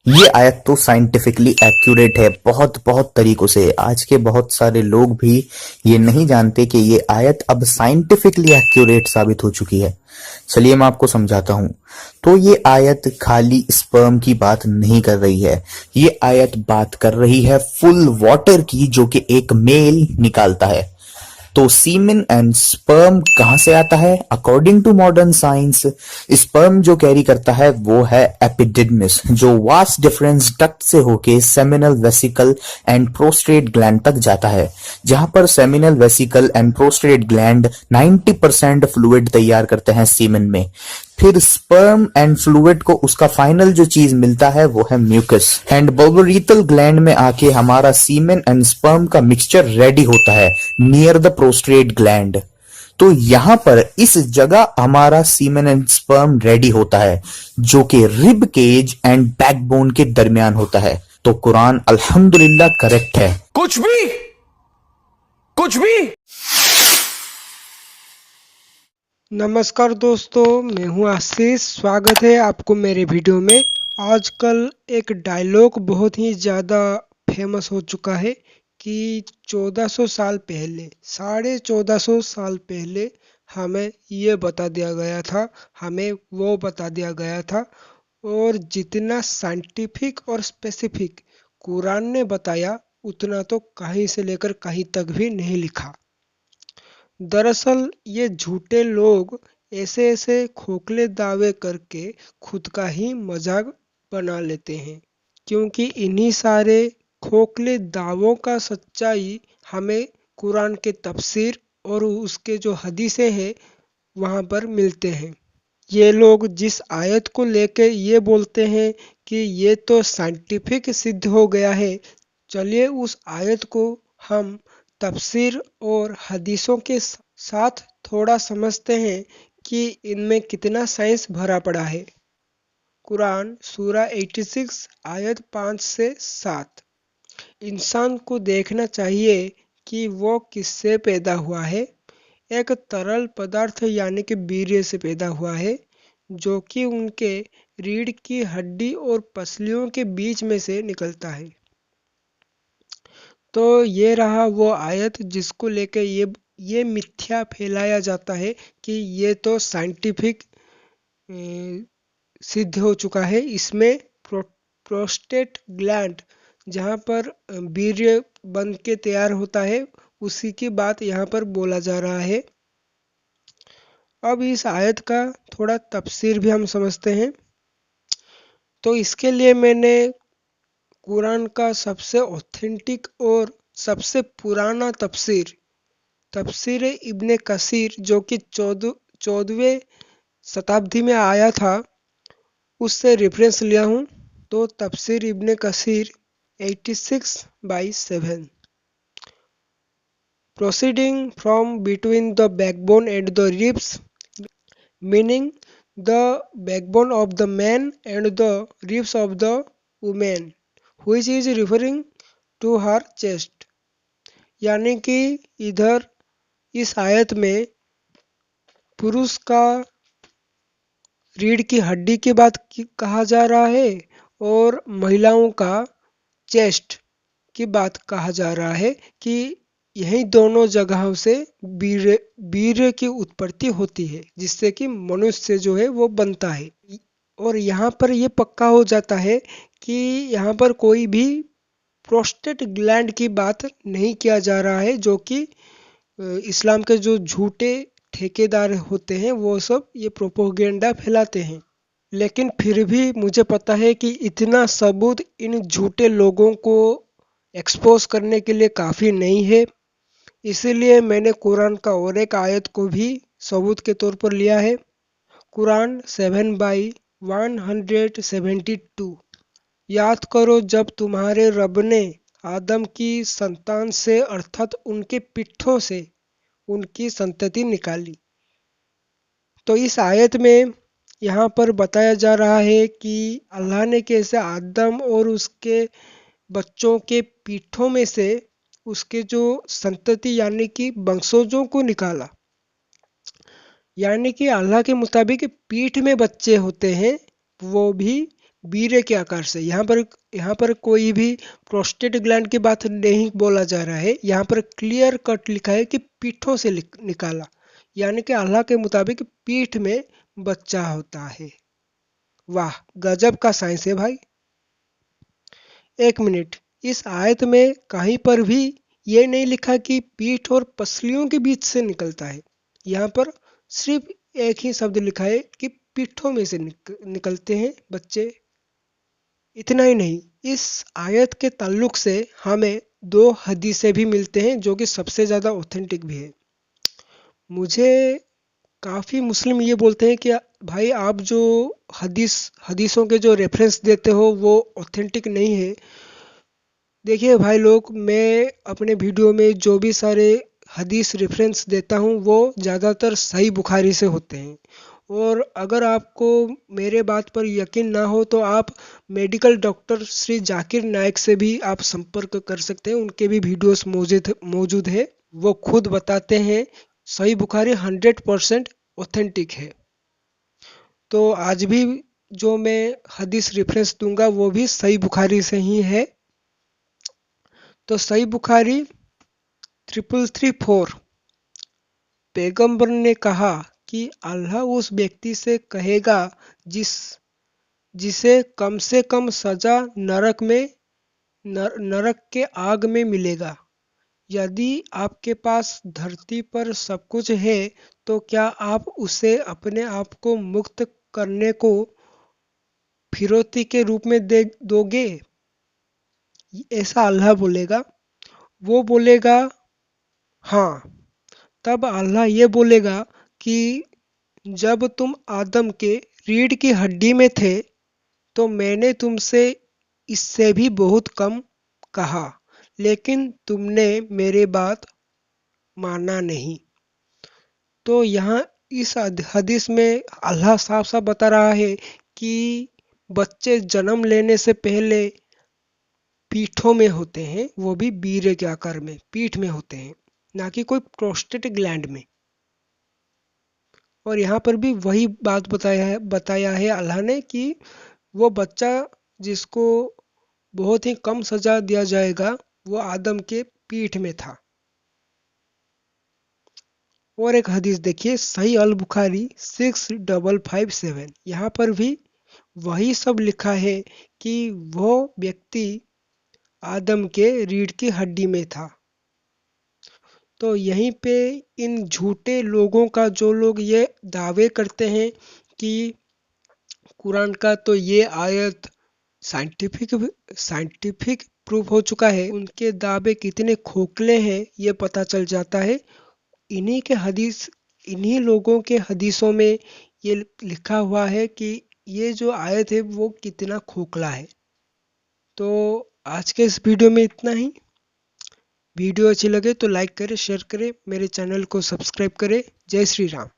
ये आयत तो साइंटिफिकली एक्यूरेट है बहुत बहुत तरीकों से। आज के बहुत सारे लोग भी ये नहीं जानते कि ये आयत अब साइंटिफिकली एक्यूरेट साबित हो चुकी है। चलिए मैं आपको समझाता हूँ। तो ये आयत खाली स्पर्म की बात नहीं कर रही है। ये आयत बात कर रही है फुल वाटर की, जो कि एक मेल निकालता है। तो सीमेन एंड स्पर्म कहां से आता है? According to modern science, sperm जो कैरी करता है वो है एपिडिडमिस, जो वास्ट डिफरेंस डक्ट से होके seminal vesicle and prostate gland तक जाता है, जहां पर seminal vesicle and prostate gland 90% fluid तैयार करते हैं सीमेन में। फिर स्पर्म एंड फ्लूइड को उसका फाइनल जो चीज मिलता है वो है म्यूकस, एंड बल्बोरिटल ग्लैंड में आके हमारा सीमेन एंड स्पर्म का मिक्सचर रेडी होता है नियर द प्रोस्ट्रेट ग्लैंड। तो यहां पर इस जगह हमारा सीमेन एंड स्पर्म रेडी होता है, जो कि रिब केज एंड बैकबोन के दरमियान होता है। तो कुरान अल्हम्दुलिल्लाह करेक्ट है। कुछ भी नमस्कार दोस्तों, मैं हूं आशीष। स्वागत है आपको मेरे वीडियो में। आजकल एक डायलॉग बहुत ही ज़्यादा फेमस हो चुका है कि 1400 साल पहले, 1450 साल पहले हमें ये बता दिया गया था, हमें वो बता दिया गया था। और जितना साइंटिफिक और स्पेसिफिक कुरान ने बताया, उतना तो कहीं से लेकर कहीं तक भी नहीं लिखा। दरअसल ये झूठे लोग ऐसे ऐसे खोखले दावे करके खुद का ही मजाक बना लेते हैं, क्योंकि इन्हीं सारे खोखले दावों का सच्चाई हमें कुरान के तफसीर और उसके जो हदीसें हैं वहाँ पर मिलते हैं। ये लोग जिस आयत को लेके ये बोलते हैं कि ये तो साइंटिफिक सिद्ध हो गया है, चलिए उस आयत को हम तफसीर और हदीसों के साथ थोड़ा समझते हैं कि इनमें कितना साइंस भरा पड़ा है। कुरान सूरा 86 आयत 5 से 7। इंसान को देखना चाहिए कि वो किससे पैदा हुआ है। एक तरल पदार्थ यानी कि वीर्य से पैदा हुआ है, जो कि उनके रीढ़ की हड्डी और पसलियों के बीच में से निकलता है। तो ये रहा वो आयत जिसको लेके ये मिथ्या फैलाया जाता है कि ये तो साइंटिफिक सिद्ध हो चुका है। इसमें प्रोस्टेट ग्लैंड, जहाँ पर वीर्य बन के तैयार होता है, उसी की बात यहाँ पर बोला जा रहा है। अब इस आयत का थोड़ा तफसीर भी हम समझते हैं। तो इसके लिए मैंने कुरान का सबसे ऑथेंटिक और सबसे पुराना तफसीर, तफसीर इब्ने कसीर, जो कि 14वीं शताब्दी में आया था, उससे रेफरेंस लिया हूँ। तो तफसीर इब्ने कसीर 86/7। Proceeding from between the backbone and the ribs, meaning the backbone of the man and the ribs of the woman, which is referring to her chest। यानी कि इधर इस आयत में पुरुष का रीढ़ की हड्डी की बात कहा जा रहा है, और महिलाओं का चेस्ट की बात कहा जा रहा है कि यही दोनों जगहों से वीर्य वीर्य की उत्पत्ति होती है, जिससे कि मनुष्य जो है वो बनता है। और यहाँ पर ये पक्का हो जाता है कि यहाँ पर कोई भी प्रोस्टेट ग्लैंड की बात नहीं किया जा रहा है, जो कि इस्लाम के जो झूठे ठेकेदार होते हैं वो सब ये प्रोपोगेंडा फैलाते हैं। लेकिन फिर भी मुझे पता है कि इतना सबूत इन झूठे लोगों को एक्सपोज करने के लिए काफ़ी नहीं है। इसीलिए मैंने कुरान का और एक आयत को भी सबूत के तौर पर लिया है। कुरान 7/172। याद करो जब तुम्हारे रब ने आदम की संतान से अर्थात उनके पिट्ठों से उनकी संतति निकाली। तो इस आयत में यहाँ पर बताया जा रहा है कि अल्लाह ने कैसे आदम और उसके बच्चों के पीठों में से उसके जो संतति यानी कि वंशजों को निकाला। यानी कि अल्लाह के मुताबिक पीठ में बच्चे होते हैं, वो भी बीरे के आकार से। यहाँ पर कोई भी प्रोस्टेट ग्लैंड की बात नहीं बोला जा रहा है। यहाँ पर क्लियर कट लिखा है कि पीठों से निकाला, यानी कि अल्लाह के मुताबिक पीठ में बच्चा होता है। वाह, गजब का साइंस है भाई। एक मिनट, इस आयत में कहीं पर भी ये नहीं लिखा कि पीठ और पसलियों के बीच से निकलता है। यहाँ पर सिर्फ एक ही शब्द लिखा है कि पीठों में से निकलते हैं बच्चे। इतना ही नहीं, इस आयत के ताल्लुक से हमें दो हदीसें भी मिलते हैं जो कि सबसे ज़्यादा ऑथेंटिक भी है। मुझे काफ़ी मुस्लिम ये बोलते हैं कि भाई आप जो हदीसों के जो रेफरेंस देते हो वो ऑथेंटिक नहीं है। देखिए भाई लोग, मैं अपने वीडियो में जो भी सारे हदीस रेफरेंस देता हूँ वो ज़्यादातर सही बुखारी से होते हैं। और अगर आपको मेरे बात पर यकीन ना हो तो आप मेडिकल डॉक्टर श्री जाकिर नायक से भी आप संपर्क कर सकते हैं। उनके भी वीडियोस मौजूद है। वो खुद बताते हैं सही बुखारी 100% ऑथेंटिक है। तो आज भी जो मैं हदीस रेफरेंस दूंगा वो भी सही बुखारी से ही है। तो सही बुखारी 3334, पैगंबर ने कहा कि अल्लाह उस व्यक्ति से कहेगा जिसे कम से कम सजा नरक के आग में मिलेगा। यदि आपके पास धरती पर सब कुछ है तो क्या आप उसे अपने आप को मुक्त करने को फिरौती के रूप में दे दोगे? ऐसा अल्लाह बोलेगा। वो बोलेगा हाँ। तब अल्लाह ये बोलेगा कि जब तुम आदम के रीढ़ की हड्डी में थे तो मैंने तुमसे इससे भी बहुत कम कहा, लेकिन तुमने मेरी बात माना नहीं। तो यहाँ इस हदीस में अल्लाह साफ साफ बता रहा है कि बच्चे जन्म लेने से पहले पीठों में होते हैं, वो भी बीरे के आकार में पीठ में होते हैं, ना कि कोई प्रोस्टेट ग्लैंड में। और यहाँ पर भी वही बात बताया है अल्लाह ने कि वो बच्चा जिसको बहुत ही कम सजा दिया जाएगा वो आदम के पीठ में था। और एक हदीस देखिए, सही अल बुखारी 6557, यहाँ पर भी वही सब लिखा है कि वो व्यक्ति आदम के रीढ़ की हड्डी में था। तो यहीं पे इन झूठे लोगों का, जो लोग ये दावे करते हैं कि कुरान का तो ये आयत साइंटिफिक साइंटिफिक प्रूफ हो चुका है, उनके दावे कितने खोखले हैं ये पता चल जाता है। इन्हीं के हदीस इन्हीं लोगों के हदीसों में ये लिखा हुआ है कि ये जो आयत है वो कितना खोखला है। तो आज के इस वीडियो में इतना ही। वीडियो अच्छी लगे तो लाइक करें, शेयर करें, मेरे चैनल को सब्सक्राइब करें। जय श्री राम।